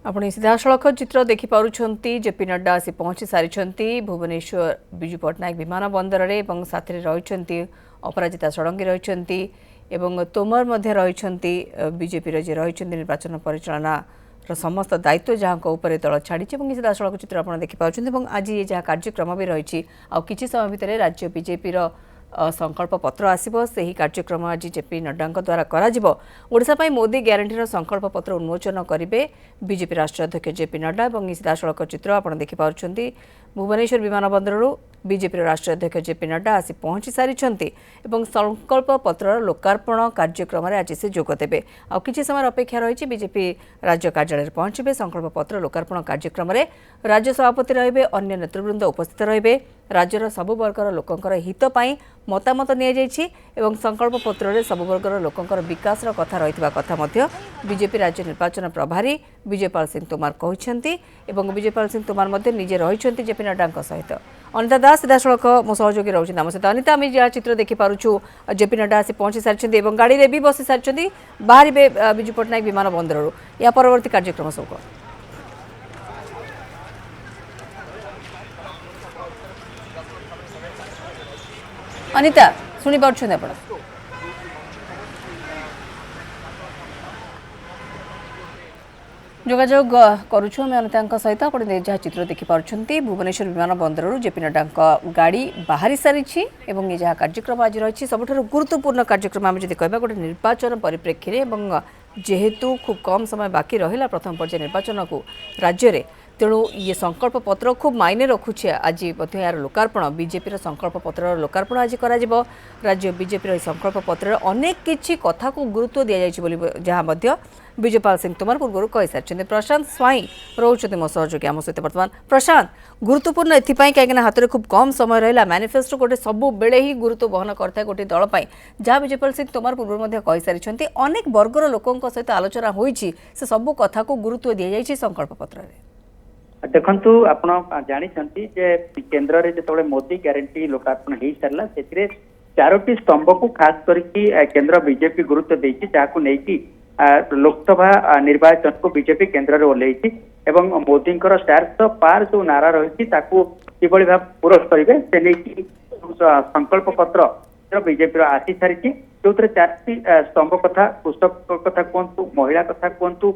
आपण सीधासलख चित्र देखिपुंट जेपी नड्डा आसी पहुंची सारी भुवनेश्वर विजु पट्टनायक विमान बंदर में साथी रही अपराजिता षडंगी रही तोमर रही बीजेपी जी रही निर्वाचन परिचालना समस्त दायित्व जहाँ दल छाड़ी सीधासलख चित्र आप देखिपुंट आज ये जहाँ कार्यक्रम भी रही कि समय भितर राज्य बीजेपी संकल्प पत्र आसो से ही कार्यक्रम आज जेपी नड्डा द्वारा करा मोदी ग्यारंटी संकल्प पत्र उन्मोचन करेंगे बीजेपी राष्ट्रीय अध्यक्ष जेपी नड्डा और सीधासलख चित्र आप देखिपुंट भुवनेश्वर विमान बंदर बीजेपी राष्ट्रीय अध्यक्ष जेपी नड्डा आसी पहुंची सारी संकल्प पत्र लोकार्पण कार्यक्रम आज से जोगदेवे आ किछि समय अपेक्षा रही बीजेपी राज्य कार्यालय पहुंचे संकल्प पत्र लोकार्पण कार्यक्रम राज्य सभापति रे अन्य नेतृवृंद उपस्थित रे राज्यर सबु वर्गर लोकंकर हित पाई मतामत निया संकल्प पत्र सबु वर्गर लोकंकर विकास कथा रही कथा बीजेपी राज्य निर्वाचन प्रभारी विजयपाल सिंह तोमर कहते विजयपाल सिंह तोमर निजे रही जेपी नड्डा सहित अनिता दास सीधासलख मो सहयोगी रोचे आम सहित अनिता आम जहाँ चित्र देखिपुँ जेपी नड्डा आसी पहुंची सारी गाड़ी में भी बसी सारी बाहर विजु पट्टनायक विमान बंदर या परवर्ती कार्यक्रम सब अनिता शुणी पार्छन आप जोगाजोग करुछु आम अनिता सहित आप जहाँ चित्र देखिपुंट भुवनेश्वर विमान बंदर जेपी नड्डा गाड़ी बाहरी सारी ये जहाँ कार्यक्रम आज रही सबुठ गुरुत्वपूर्ण कार्यक्रम आम जब कह गोटे निर्वाचन परिप्रेक्षी में जेहेतु खूब कम समय बाकी रहा प्रथम पर्याय निर्वाचन को राज्य में तेणु ये संकल्प पत्र खूब मायने रखुछे आज यार लोकार्पण बीजेपी संकल्प पत्र लोकार्पण आज करा राज्य बीजेपी संकल्प पत्र अनेक किछि कथा को गुरुत्व दि जाए जहाँ विजयपाल सिंह तोमर पूर्व कही सारी प्रशांत स्वाई रोचे मो सहयोगी आम सहित बर्तमान प्रशांत गुरुत्वपूर्ण एपाई कहीं हाथ में खूब कम समय रहा मैनिफेस्टो गोटे सबु बेले ही गुरुत्व बहन करता है गोटे दल जहाँ विजयपाल सिंह तोमर पूर्व कही सारी अनेक वर्गर लोकों सहित आलोचना होती से सबू कथा को गुरुत्व दि जाए संकल्प पत्र देखु आपण जानते केन्द्र में जो मोदी ग्यारंटी लोकार्पण हो सारा से चारोटी स्तंभ को खास करके केन्द्र बीजेपी गुरुत्व देती जहाँ लोकसभा निर्वाचन को बीजेपी केन्द्र में ओह्लैची एवं मोदी स्टार पार जो नारा रही किभली भाव पूरा करेंगे से नहीं संकल्प पत्र बीजेपी आसी सारी जो चार स्तंभ कथा कृषक कथा कहतु महिला कथा कहतु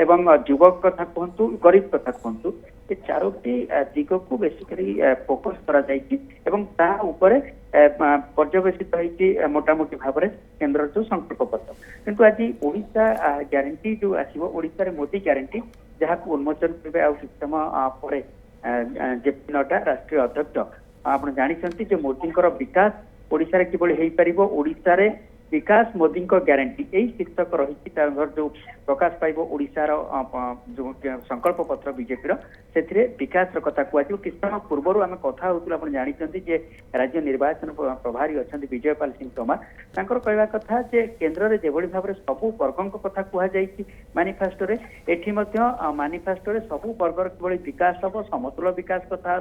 एवं युवक कथा कहतु गरीब कथा कहतु ये चारोटी दिग को बेसिकली फोकस करा पर्यवेसित होती मोटामोटी भाव में केन्द्र जो संकल्प पत्र किंतु आज ओडिशा ग्यारंटी जो आसो ओडिशा मोदी ग्यारंटी जहाँ को उन्मोचन करेंगे आ समय पर जेपी नड्डा राष्ट्रीय अध्यक्ष आप जानते मोदी विकास ओडिशा रे किभली हेई परिबो ओडिशा रे विकास मोदी ग्यारंटी यही शीर्षक रही जो प्रकाश पाइब ओडिशार जो संकल्प पत्र बीजेपी से विकास कथा कहु कि समय पूर्व आम कथा हो जानते राज्य निर्वाचन प्रभारी अच्छा विजयपाल सिंह तोमर कहवा कथा केन्द्र में जो भाव में सबू वर्गों कथा कहुई मैनिफेस्टो एठी मैनिफेस्टो सबू वर्गर किभली विकास हम समतुल विकास कथा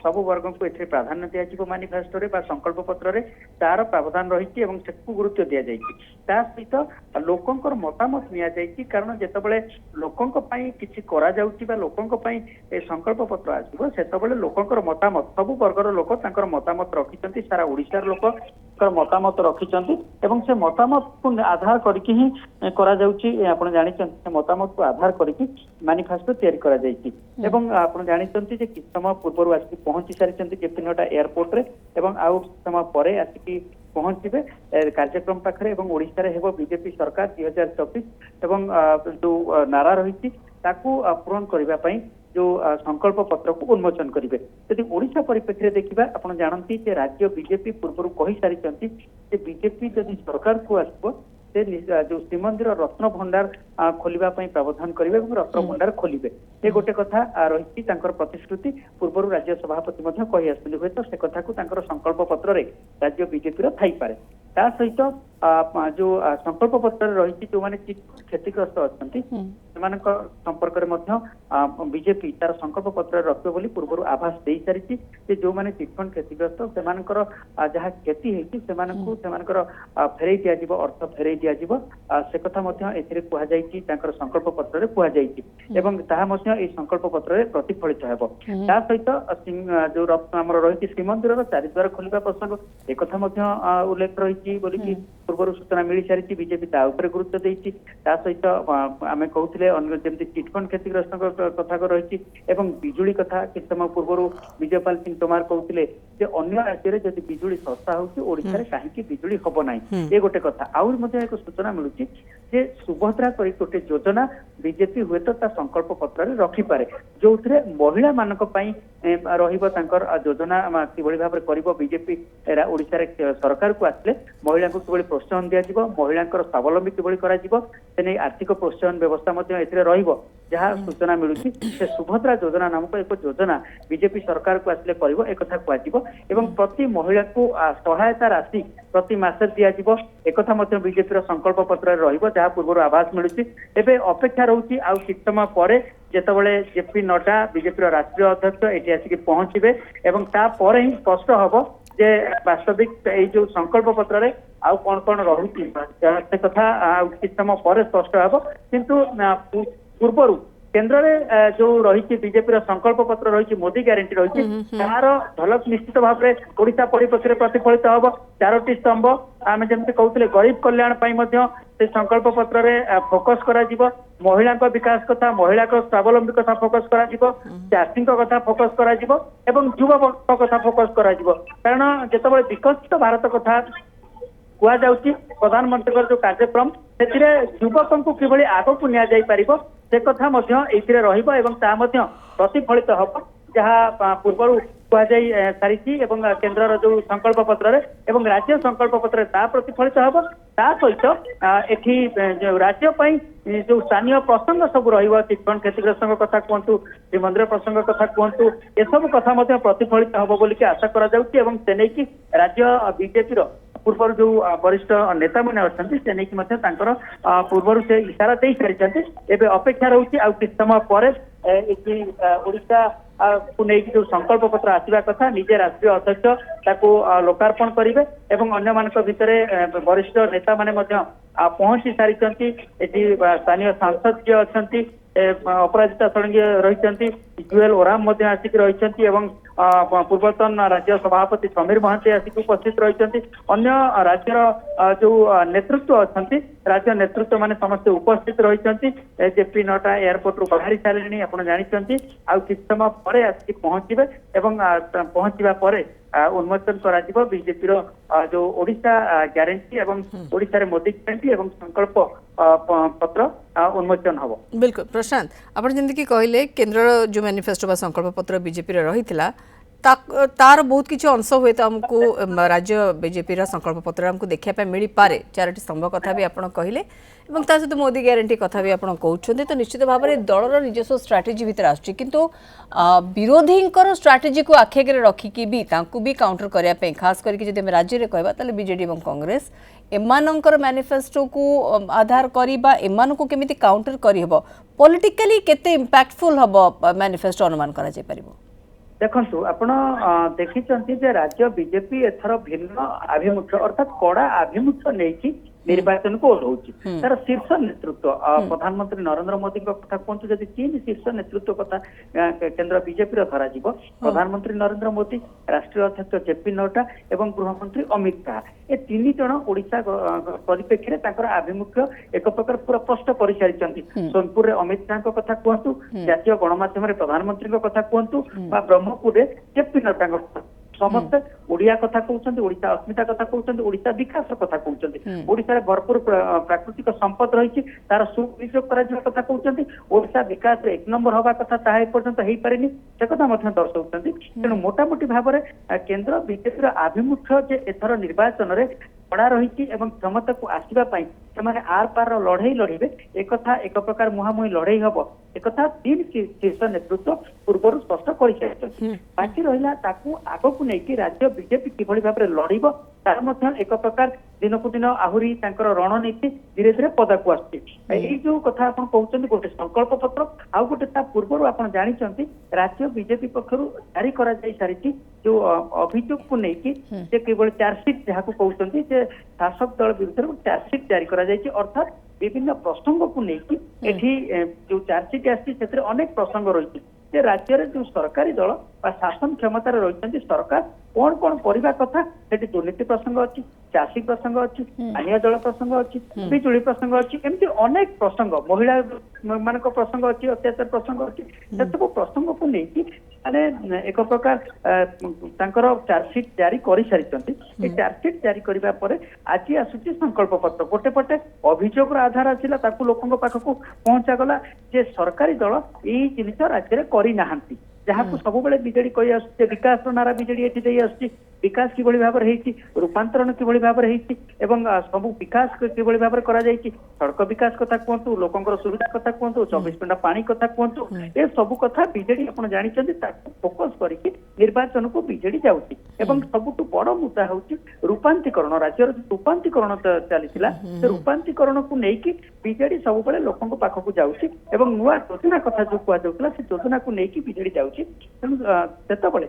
सबू वर्ग को ये प्राधान्य दिज्व मैनिफेस्टो संकल्प पत्र तार प्रावधान रही गुरुत्व दि जाए सहित लोकंर मतामत नि कारण जितेबाला लोकों किसी लोकों संकल्प पत्र आसो से लोकंर मतामत सबू वर्गर लोक मतामत रखिंट सारा ओडिशार लोक मतामत रखिंट से मतामत को आधार करके ही आप जानते मतामत को आधार करके मैनिफेस्टो तैयारी आप जानते कि समय पूर्व आसिक पहुंची सारी जेपी नड्डा एयरपोर्ट रे आउ समय पर आसिक पहुंचे कार्यक्रम पाखे ओडिशा रे हेबो बीजेपी सरकार 2024 जो नारा रही पूरण करने जो संकल्प पत्र को उन्मोचन करेंगे यदि ओडिशा परिप्रेक्षी देखा आप जानते राज्य बीजेपी पूर्व कही सारी बीजेपी जदि सरकार को आसो से जो श्रीमंदिर रत्न भंडार खोलने प्रावधान करेंगे रत्न भंडार खोलिए ये गोटे कथा रही प्रतिश्रुति पूर्व राज्य सभापति कही आसुले हुए तो से कथा को संकल्प पत्र राज्य बीजेपी थाईपे ता सहित जो संकल्प पत्र रही जो मैंने क्षतिग्रस्त अच्छा ସେମାନଙ୍କ ସମ୍ପର୍କରେ ମଧ୍ୟ ବିଜେପି ତାର ସଂକଳ୍ପ ପତ୍ରରେ ରଖିବ ବୋଲି ପୂର୍ବରୁ ଆଭାସ ଦେଇ ସାରିଛି ଯେ ଯୋଉମାନେ ଚିଟଫଣ୍ଡ କ୍ଷତିଗ୍ରସ୍ତ ସେମାନଙ୍କର ଯାହା କ୍ଷତି ହେଇଛି ସେମାନଙ୍କୁ ସେମାନଙ୍କର ଫେରେଇ ଦିଆଯିବ, ଅର୍ଥ ଫେରେଇ ଦିଆଯିବ, ସେ କଥା ମଧ୍ୟ ଏଥିରେ କୁହାଯାଇଛି, ତାଙ୍କର ସଂକଳ୍ପ ପତ୍ରରେ କୁହାଯାଇଛି ଏବଂ ତାହା ମଧ୍ୟ ଏଇ ସଂକଳ୍ପ ପତ୍ରରେ ପ୍ରତିଫଳିତ ହେବ। ତା ସହିତ ଯୋଉ ଆମର ରହିଛି ଶ୍ରୀମନ୍ଦିରର ଚାରିଦ୍ୱାର ଖୋଲିବା ପ୍ରସଙ୍ଗ ଏକଥା ମଧ୍ୟ ଉଲ୍ଲେଖ ରହିଛି ବୋଲିକି ପୂର୍ବରୁ ସୂଚନା ମିଳି ସାରିଛି। ବିଜେପି ତା ଉପରେ ଗୁରୁତ୍ୱ ଦେଇଛି। ତା ସହିତ ଆମେ କହୁଥିଲେ ଅନ୍ୟ ଯେମିତି ଚିଟଫଣ୍ଡ କ୍ଷତିଗ୍ରସ୍ତଙ୍କ କଥା ରହିଛି ଏବଂ ବିଜୁଳି କଥା କିଛି ସମୟ ପୂର୍ବରୁ ବିଜୟପାଲ ସିଂ ତୋମାର କହୁଥିଲେ ଯେ ଅନ୍ୟ ରାଜ୍ୟରେ ଯଦି ବିଜୁଳି ଶସ୍ତା ହଉଛି ଓଡିଶାରେ କାହିଁକି ବିଜୁଳି ହବ ନାହିଁ, ଏ ଗୋଟେ କଥା। ଆହୁରି ମଧ୍ୟ ଏକ ସୂଚନା ମିଳୁଛି ଯେ ସୁଭଦ୍ରା କରି ଗୋଟେ ଯୋଜନା ବିଜେପି ହୁଏତ ତା ସଂକଳ୍ପ ପତ୍ରରେ ରଖିପାରେ, ଯୋଉଥିରେ ମହିଳା ମାନଙ୍କ ପାଇଁ ରହିବ ତାଙ୍କର ଯୋଜନା କିଭଳି ଭାବରେ କରିବ ବିଜେପି ଓଡିଶାରେ ସରକାରକୁ ଆସିଲେ ମହିଳାଙ୍କୁ କିଭଳି ପ୍ରୋତ୍ସାହନ ଦିଆଯିବ, ମହିଳାଙ୍କର ସ୍ୱାବଲମ୍ବୀ କିଭଳି କରାଯିବ ସେ ନେଇ ଆର୍ଥିକ ପ୍ରୋତ୍ସାହନ ବ୍ୟବସ୍ଥା ମଧ୍ୟ ଏଥିରେ ରହିବ। ଯାହା ସୂଚନା ମିଳୁଛି ସେ ସୁଭଦ୍ରା ଯୋଜନା ନାମକ ଏକ ଯୋଜନା ବିଜେପି ସରକାରକୁ ଆସିଲେ କରିବ ଏକଥା କୁହାଯିବ ଏବଂ ପ୍ରତି ମହିଳାକୁ ସହାୟତା ରାଶି ପ୍ରତି ମାସରେ ଦିଆଯିବ ଏକଥା ମଧ୍ୟ ବିଜେପିର ସଂକଳ୍ପ ପତ୍ରରେ ରହିବ, ଯାହା ପୂର୍ବରୁ ଆଭାସ ମିଳୁଛି। ଏବେ ଅପେକ୍ଷା ରହୁଛି ଆଉ କିଛି ସମୟ ପରେ ଯେତେବେଳେ ଜେପି ନଡ୍ଡା ବିଜେପିର ରାଷ୍ଟ୍ରୀୟ ଅଧ୍ୟକ୍ଷ ଏଠି ଆସିକି ପହଞ୍ଚିବେ ଏବଂ ତାପରେ ହିଁ ସ୍ପଷ୍ଟ ହବ ଯେ ବାସ୍ତବିକ ଏଇ ଯୋଉ ସଂକଳ୍ପ ପତ୍ରରେ ଆଉ କଣ କଣ ରହୁଛି ସେ କଥା ଆଉ କିଛି ସମୟ ପରେ ସ୍ପଷ୍ଟ ହେବ। କିନ୍ତୁ ପୂର୍ବରୁ କେନ୍ଦ୍ରରେ ଯୋଉ ରହିଛି ବିଜେପିର ସଂକଳ୍ପ ପତ୍ର ରହିଛି, ମୋଦି ଗ୍ୟାରେଣ୍ଟି ରହିଛି, ତାହାର ଝଲକ ନିଶ୍ଚିତ ଭାବରେ ଓଡିଶା ପରିପ୍ରେକ୍ଷୀରେ ପ୍ରତିଫଳିତ ହବ। 4ଟି ସ୍ତମ୍ଭ ଆମେ ଯେମିତି କହୁଥିଲେ ଗରିବ କଲ୍ୟାଣ ପାଇଁ ମଧ୍ୟ ସେ ସଂକଳ୍ପ ପତ୍ରରେ ଫୋକସ କରାଯିବ, ମହିଳାଙ୍କ ବିକାଶ କଥା, ମହିଳାଙ୍କ ସ୍ୱାବଲମ୍ବୀ କଥା ଫୋକସ କରାଯିବ, ଚାଷୀଙ୍କ କଥା ଫୋକସ କରାଯିବ ଏବଂ ଯୁବକ କଥା ଫୋକସ କରାଯିବ। କାରଣ ଯେତେବେଳେ ବିକଶିତ ଭାରତ କଥା କୁହାଯାଉଛି ପ୍ରଧାନମନ୍ତ୍ରୀଙ୍କର ଯୋଉ କାର୍ଯ୍ୟକ୍ରମ ସେଥିରେ ଯୁବକଙ୍କୁ କିଭଳି ଆଗକୁ ନିଆଯାଇ ପାରିବ ସେ କଥା ମଧ୍ୟ ଏଇଥିରେ ରହିବ ଏବଂ ତାହା ମଧ୍ୟ ପ୍ରତିଫଳିତ ହବ, ଯାହା ପୂର୍ବରୁ କୁହାଯାଇ ସାରିଛି ଏବଂ କେନ୍ଦ୍ରର ଯୋଉ ସଂକଳ୍ପ ପତ୍ରରେ ଏବଂ ରାଜ୍ୟ ସଂକଳ୍ପ ପତ୍ରରେ ତାହା ପ୍ରତିଫଳିତ ହବ। ତା ସହିତ ଏଠି ରାଜ୍ୟ ପାଇଁ ଯୋଉ ସ୍ଥାନୀୟ ପ୍ରସଙ୍ଗ ସବୁ ରହିବ, ଚିଟଫଣ୍ଡ କ୍ଷତିଗ୍ରସ୍ତଙ୍କ କଥା କୁହନ୍ତୁ, ଶ୍ରୀମନ୍ଦିର ପ୍ରସଙ୍ଗ କଥା କୁହନ୍ତୁ, ଏସବୁ କଥା ମଧ୍ୟ ପ୍ରତିଫଳିତ ହବ ବୋଲିକି ଆଶା କରାଯାଉଛି ଏବଂ ସେ ନେଇକି ରାଜ୍ୟ ବିଜେପିର ପୂର୍ବରୁ ଯୋଉ ବରିଷ୍ଠ ନେତାମାନେ ଅଛନ୍ତି ସେ ନେଇକି ମଧ୍ୟ ତାଙ୍କର ପୂର୍ବରୁ ସେ ଇସାରା ଦେଇ ସାରିଛନ୍ତି। ଏବେ ଅପେକ୍ଷା ରହୁଛି ଆଉ କିଛି ସମୟ ପରେ ଏଠି ଓଡିଶା କୁ ନେଇକି ଯୋଉ ସଂକଳ୍ପ ପତ୍ର ଆସିବା କଥା ନିଜେ ରାଷ୍ଟ୍ରୀୟ ଅଧ୍ୟକ୍ଷ ତାକୁ ଲୋକାର୍ପଣ କରିବେ ଏବଂ ଅନ୍ୟମାନଙ୍କ ଭିତରେ ବରିଷ୍ଠ ନେତାମାନେ ମଧ୍ୟ ପହଞ୍ଚି ସାରିଛନ୍ତି। ଏଠି ସ୍ଥାନୀୟ ସାଂସଦ ଯିଏ ଅଛନ୍ତି ଅପରାଜିତା ଷଡଙ୍ଗୀ ରହିଛନ୍ତି, ଜୁଏଲ ଓରାମ ମଧ୍ୟ ଆସିକି ରହିଛନ୍ତି ଏବଂ ପୂର୍ବତନ ରାଜ୍ୟ ସଭାପତି ସମୀର ମହାନ୍ତି ଆସିକି ଉପସ୍ଥିତ ରହିଛନ୍ତି। ଅନ୍ୟ ରାଜ୍ୟର ଯୋଉ ନେତୃତ୍ୱ ଅଛନ୍ତି ରାଜ୍ୟ ନେତୃତ୍ୱ ମାନେ ସମସ୍ତେ ଉପସ୍ଥିତ ରହିଛନ୍ତି। ଜେପି ନଡ୍ଡା ଏୟାରପୋର୍ଟରୁ ବାହାରି ସାରିଲେଣି ଆପଣ ଜାଣିଛନ୍ତି, ଆଉ କିଛି ସମୟ ପରେ ଆସିକି ପହଞ୍ଚିବେ ଏବଂ ପହଞ୍ଚିବା ପରେ ଉନ୍ମୋଚନ କରାଯିବ ବିଜେପିର ଯୋଉ ଓଡିଶା ଗ୍ୟାରେଣ୍ଟି ଏବଂ ଓଡିଶାରେ ମୋଦି ଗ୍ୟାରେଣ୍ଟି ଏବଂ ସଂକଳ୍ପ ପତ୍ର ଉନ୍ମୋଚନ ହବ। बिल्कुल प्रशांत आपण जेंति कहले केंद्र जो मैनिफेस्टो बा संकल्प पत्र बीजेपी रही तार बहुत किसी अंश हुए तो आमको राज्य बीजेपी संकल्प पत्र आमको देखा मिल पारे। 4टी स्तंभ कथा भी आप कहले सहित मोदी ग्यारंटी कथा भी आप कहते तो निश्चित भाव में दलर निजस्व स्ट्राटेजी भितर आसुची किंतु विरोधी स्ट्राटेजी को आखि आगे रखिकी भी काउंटर करने खास करके जब राज्य में कहवा बीजेडी और कांग्रेस एमानंकर मैनिफेस्टो को आधार करिबा एमानको केमिति काउंटर करिहबो पॉलिटिकली केते इंपैक्टफुल हबो मैनिफेस्टो अनुमान करा जाय परिबो। देखंतु आपण देखिचंती जे राज्य बीजेपी एथर भिन्न आभिमुख्य अर्थात कड़ा आभिमुख्य नेकी निर्वाचन को ओह्लौची तार शीर्ष नेतृत्व प्रधानमंत्री नरेंद्र मोदी कथा कहतु जदि तीन शीर्ष नेतृत्व कथा केंद्र बीजेपी धरा जीव प्रधानमंत्री नरेंद्र मोदी, राष्ट्रीय अध्यक्ष जेपी नड्डा एवं गृहमंत्री अमित शाह ए तीन जन ओडिशा परिप्रेक्षी में आभिमुख्य एक प्रकार पूरा स्पष्ट कर सारी। सोनपुर अमित शाह कथा कहतु, जातीय गणमाध्यम प्रधानमंत्री कथा कहतु, ब्रह्मपुर जेपी नड्डा समस्ते ओडिया कथा कहते, ओडिशा अस्मिता कथा कहते, ओडिशा विकास कथा कहते, ओडिशा भरपूर प्राकृतिक संपद रही तार सुविनियोग कथा कहते, ओडिशा विकास एक नंबर हवा कथा ताहा एपर्यंत हो पारे से कथा दर्शाऊँ। तेणु मोटामोटी भाव में केंद्र बीजेपी आभिमुख्य जे एथर निर्वाचन में कड़ा रही क्षमता को आसवाई से आर पार लड़े लड़े एक प्रकार मुहांमुही लड़े हम एकथा तीन शीर्ष नेतृत्व पूर्व स्पष्ट कर बाकी रहा आग को लेकिन राज्य बीजेपी किभली भाव में लड़ब तार मध्य एक प्रकार दिन को दिन आहरी रणनीति धीरे धीरे पदाक आसुची जो कथा आप कहते गोटे संकल्प पत्र आउ गोटे पूर्व आप जानते राज्य बीजेपी पक्षर जारी कर सारी जो अभियोग को लेकिन केवल चार्जसीट जहाँ कहते शासक दल विरुद्ध चार्जसीट जारी कर अर्थात विभिन्न प्रसंग को लेकिन जो चार्जसीट आसी अनेक प्रसंग रही राज्य जो सरकारी दल शासन क्षमतार रही सरकार कौन कौन करने कथा से दुर्नीति प्रसंग अच्छी चाषी प्रसंग अच्छी पानीय जल प्रसंग अच्छी बिजुली प्रसंग अच्छी एमती अनेक प्रसंग महिला मान प्रसंग अच्छी अत्याचार प्रसंग अच्छी से सब प्रसंग को लेकिन माने एक प्रकार चार्जसीट जारी कर सारी चार्जसीट जारी करने पर आज आसूची संकल्प पत्र गोटे पटे अभियोग आधार आसाला लोकों पाखक पहुंचा गला जे सरकारी दल यही जिनिस राज्य करना जहाँ सब बीजेडी कही आस विकास नारा बीजेडी ये आस विकास किभली भाव रूपांतरण किभली भाव सब विकास किभली भाव सड़क विकास कथा कहतु लोकंर सुविधा कथा कहतु 24 घंटा पानी कथा कहतु ए सब कथा बीजेडी आप जानते फोकस करके निर्वाचन को बीजेडी जाऊँगी सबुठ बड़ मुद्दा हूँ रूपांतरण राज्य रूपांतरण चली रूपांतरण को लेकिन बीजेडी सब लोकों पाखक जाऊँगी नुआ योजना कथा जो कहला से योजना को लेकिन बीजेडी जाऊँगी तेणु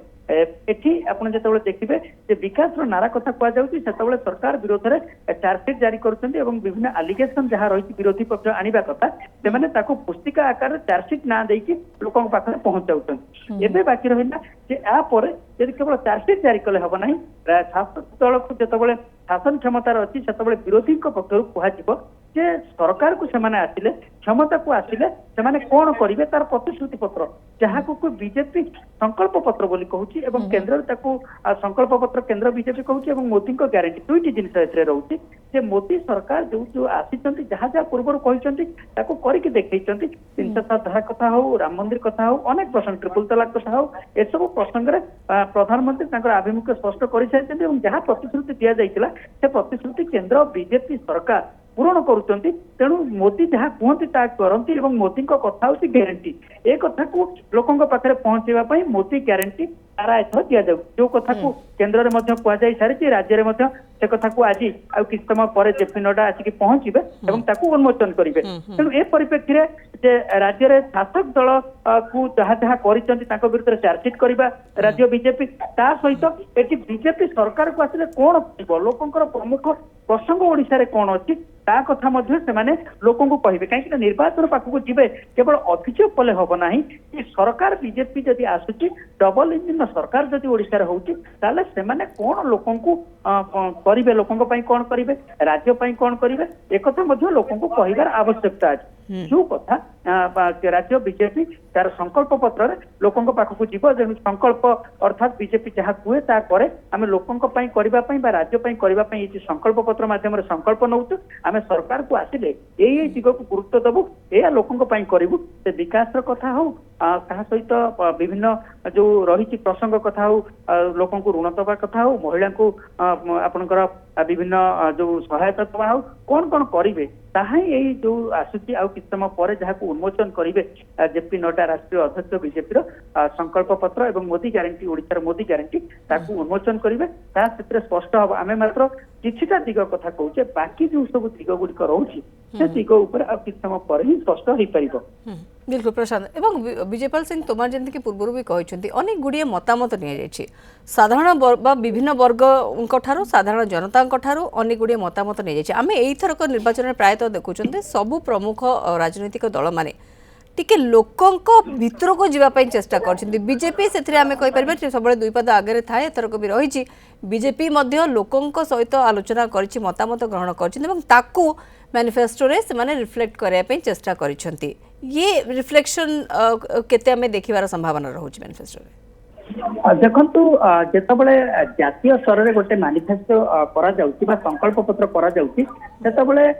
एठी आपन जेतबेले देखिबे जे विकास रो नारा कथा कुआ जाउची सेतबेले सरकार विरोध रे चार्जशीट जारी करछन्ती एवं विभिन्न एलिगेशन जहाँ रही विरोधी पक्ष आनिबा कथा से माने ताको पुस्तिका आकार चार्जशीट ना देकी लोकन पाखरे पहुंचाउछन्ती एबे बाकी रहिला जे आ परे यदि केवल चार्जशीट जारी कले हबो नाही शासक दल को जेतबेले शासन क्षमतार अछि सेतबेले विरोधी पक्षरु कुहाजिबो जे सरकार को सेमाने आसिले क्षमता को आसिले सेमाने कोन करिवे तार प्रतिश्रुति पत्र जहाँ को बीजेपी संकल्प पत्र बोली कहूची एवं केंद्र ताको संकल्प पत्र केंद्र बीजेपी कहूची एवं मोदी को गारंटी दुईटी जिनिस एथरे रहउची जे मोदी सरकार जो जो आसीचंती जहाँ जहाँ पूर्व कहते ताको करके देखैचंती 307 धारा कथा हो राम मंदिर कथा हो अनेक प्रसंग ट्रिपल तलाक कथा हो ए सब प्रसंग रे प्रधानमंत्री तांकर आभिमुख्य स्पष्ट कर सारिचंती एवं जहाँ प्रतिश्रुति दिया जाइतिला से प्रतिश्रुति केंद्र बीजेपी सरकार पूरण करुचंती तेणु मोदी जहाँ कहते ता करती एवं मोदी कथा हूँ गारंटी ए कथा को लोकों पाखे पहुंचाई मोदी गारंटी तारा एथर दि जाऊ जो कथा को केंद्र में कहुई सारी राज्य में से कथा को आज आ कि समय पर जेपी नड्डा आसिक पहुंचे और उन्मोचन करेंगे तेणु ए परिप्रेक्षी में राज्य में शासक दल को जहाँ जहाँ कर विरुद्ध चार्जसीट करवा राज्य बीजेपी ता सहित ये बीजेपी सरकार को आसिले कौन लोकंर प्रमुख प्रसंग ओडिशा कौन अच्छी ता कथा से लोकों को कहे कहीं निर्वाचन पाखक जी केवल अभियोग कले हम ना कि सरकार बीजेपी जदि आसूची डबल इंजिन सरकार जदि ओडिशा होउची ताले सेमाने कौन लोकों को करिवे लोकों कौन करिवे राज्य कौन करिवे एक कथा मध्य लोकों को कहिबार आवश्यकता अछि जो कथा राज्य बीजेपी तार संकल्प पत्र लोकों पाखक जीव जेनु संकल्प अर्थात बीजेपी जहाँ कहे तापर आम लोकों करने राज्य करने ये संकल्प पत्र माध्यम संकल्प नौ आम सरकार को आसिले यही दिग को गुरुत्व दबु या लोकों करूँ से विकास कथा हो ता सहित विभिन्न जो रही प्रसंग कथा हो लोकों को ऋण दबा कथा हो महिला को आपणकर विभिन्न जो सहायता दबा हो कौन कौन करेंगे ताहा यही जो आसूची आउ किछ समय पर जहाँ को उन्मोचन करेंगे जेपी नड्डा राष्ट्रीय अध्यक्ष बीजेपी संकल्प पत्र एवं मोदी गारंटी ओडिशार मोदी गारंटी ताकू उन्मोचन करेंगे से स्पष्ट हम आम मात्र किछिटा दिग कथा कहूचे बाकी जो सब दिग गुड़िक रोचे से दिग उपर आ किछ समय पर ही स्पष्ट हो पारिबो। बिल्कुल प्रशांत एवं विजयपाल सिंह तोमर जमी कि पूर्व भी कहते अनेक गुड़िए मतामत नि साधारण विभिन्न वर्ग साधारण जनता अनेक गुड़िए मतामत नि आम एथरक निर्वाचन प्रायतः देखुं सबु प्रमुख राजनैतिक दल माने टिके लोकों भितर को जीवाई चेष्टा करजेपी से आम कहीपर सब दुई पद आगे थाए एथरक भी रही बीजेपी लोकों सहित आलोचना कर मतामत ग्रहण कर मैनिफेस्टो रे से रिफ्लेक्ट करने चेष्टा कर ये रिफ्लेक्शन केते आमे देखिबार संभावना रहुछि मैनिफेस्टो रे देखंतु जेतबेले जातीय स्तर रे गोटे मैनिफेस्टो करा जाउछि बा संकल्प पत्र करा जाउछि सेतबेले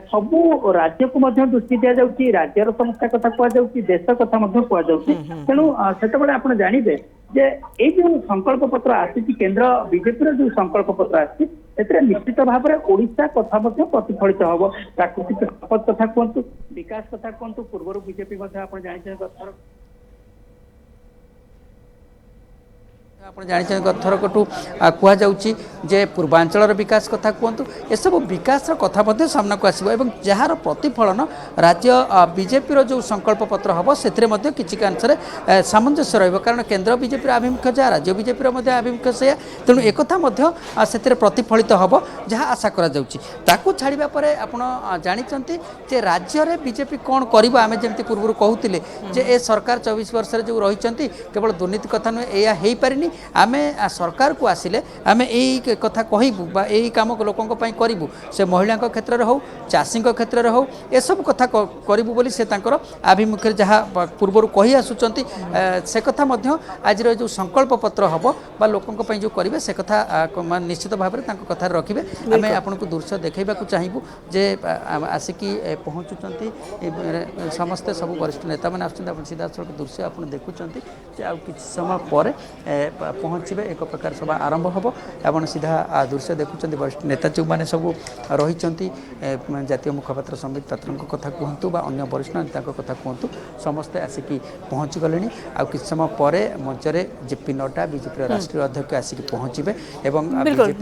सबु राज्य को मध्य दृष्टि दिया जाउछि राज्यर समस्या कथा कुआ जाउछि देश कथा मध्य कुआ जाउछि तेणु सेतबेले आपण जानिबे ଯେ ଏଇ ଯୋଉ ସଂକଳ୍ପ ପତ୍ର ଆସିଛି କେନ୍ଦ୍ର ବିଜେପିର ଯୋଉ ସଂକଳ୍ପ ପତ୍ର ଆସିଛି ସେଥିରେ ନିଶ୍ଚିତ ଭାବରେ ଓଡିଶା କଥା ମଧ୍ୟ ପ୍ରତିଫଳିତ ହବ। ପ୍ରାକୃତିକ ସମ୍ପଦ କଥା କୁହନ୍ତୁ, ବିକାଶ କଥା କୁହନ୍ତୁ, ପୂର୍ବରୁ ବିଜେପି ମଧ୍ୟ ଆପଣ ଜାଣିଛନ୍ତି ଗତଥର ଆପଣ ଜାଣିଛନ୍ତି ଗତଥରକଠୁ କୁହାଯାଉଛି ଯେ ପୂର୍ବାଞ୍ଚଳର ବିକାଶ କଥା କୁହନ୍ତୁ, ଏସବୁ ବିକାଶର କଥା ମଧ୍ୟ ସାମ୍ନାକୁ ଆସିବ ଏବଂ ଯାହାର ପ୍ରତିଫଳନ ରାଜ୍ୟ ବିଜେପିର ଯେଉଁ ସଂକଳ୍ପ ପତ୍ର ହେବ ସେଥିରେ ମଧ୍ୟ କିଛି କାଂଶରେ ସାମଞ୍ଜସ୍ୟ ରହିବ। କାରଣ କେନ୍ଦ୍ର ବିଜେପିର ଆଭିମୁଖ୍ୟ ଯାହା, ରାଜ୍ୟ ବିଜେପିର ମଧ୍ୟ ଆଭିମୁଖ୍ୟ ସେଇଆ, ତେଣୁ ଏକଥା ମଧ୍ୟ ସେଥିରେ ପ୍ରତିଫଳିତ ହେବ ଯାହା ଆଶା କରାଯାଉଛି। ତାକୁ ଛାଡ଼ିବା ପରେ ଆପଣ ଜାଣିଛନ୍ତି ଯେ ରାଜ୍ୟରେ ବିଜେପି କ'ଣ କରିବ। ଆମେ ଯେମିତି ପୂର୍ବରୁ କହୁଥିଲେ ଯେ ଏ ସରକାର 24 ବର୍ଷରେ ଯେଉଁ ରହିଛନ୍ତି କେବଳ ଦୁର୍ନୀତି କଥା ନୁହେଁ, ଏଇଆ ହେଇପାରିନି। ଆମେ ସରକାରକୁ ଆସିଲେ ଆମେ ଏଇ କଥା କହିବୁ ବା ଏଇ କାମ ଲୋକଙ୍କ ପାଇଁ କରିବୁ, ସେ ମହିଳାଙ୍କ କ୍ଷେତ୍ରରେ ହେଉ, ଚାଷୀଙ୍କ କ୍ଷେତ୍ରରେ ହେଉ, ଏସବୁ କଥା କରିବୁ ବୋଲି ସେ ତାଙ୍କର ଆଭିମୁଖ୍ୟରେ ଯାହା ପୂର୍ବରୁ କହି ଆସୁଛନ୍ତି ସେ କଥା ମଧ୍ୟ ଆଜିର ଯେଉଁ ସଂକଳ୍ପ ପତ୍ର ହେବ ବା ଲୋକଙ୍କ ପାଇଁ ଯେଉଁ କରିବେ ସେ କଥା ନିଶ୍ଚିତ ଭାବରେ ତାଙ୍କ କଥାରେ ରଖିବେ। ଆମେ ଆପଣଙ୍କୁ ଦୃଶ୍ୟ ଦେଖାଇବାକୁ ଚାହିଁବୁ ଯେ ଆସିକି ପହଞ୍ଚୁଛନ୍ତି ସମସ୍ତେ, ସବୁ ବରିଷ୍ଠ ନେତାମାନେ ଆସୁଛନ୍ତି। ଆପଣ ସିଧାସଳଖ ଦୃଶ୍ୟ ଆପଣ ଦେଖୁଛନ୍ତି ଯେ ଆଉ କିଛି ସମୟ ପରେ ପହଞ୍ଚିବେ, ଏକ ପ୍ରକାର ସଭା ଆରମ୍ଭ ହେବ। ଆପଣ ସିଧା ଦୃଶ୍ୟ ଦେଖୁଛନ୍ତି ବରିଷ୍ଠ ନେତା ଯେଉଁମାନେ ସବୁ ରହିଛନ୍ତି, ଜାତୀୟ ମୁଖପାତ୍ର ସମ୍ବିତ ପାତ୍ରଙ୍କ କଥା କୁହନ୍ତୁ ବା ଅନ୍ୟ ବରିଷ୍ଠ ନେତାଙ୍କ କଥା କୁହନ୍ତୁ, ସମସ୍ତେ ଆସିକି ପହଞ୍ଚିଗଲେଣି। ଆଉ କିଛି ସମୟ ପରେ ମଞ୍ଚରେ ଜେପି ନଡ୍ଡା ବିଜେପିର ରାଷ୍ଟ୍ରୀୟ ଅଧ୍ୟକ୍ଷ ଆସିକି ପହଞ୍ଚିବେ ଏବଂ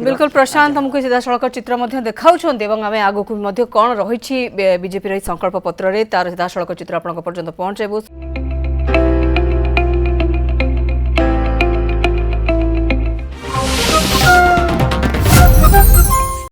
बिल्कुल प्रशांत हमको सीधासलख चित्र देखाउछन्ते ଏବଂ ଆମେ ଆଗକୁ ମଧ୍ୟ କ'ଣ ରହିଛି ବିଜେପିର ଏହି ସଂକଳ୍ପ ପତ୍ରରେ ତାର ସିଧାସଳଖ ଚିତ୍ର ଆପଣଙ୍କ ପର୍ଯ୍ୟନ୍ତ ପହଞ୍ଚାଇବୁ।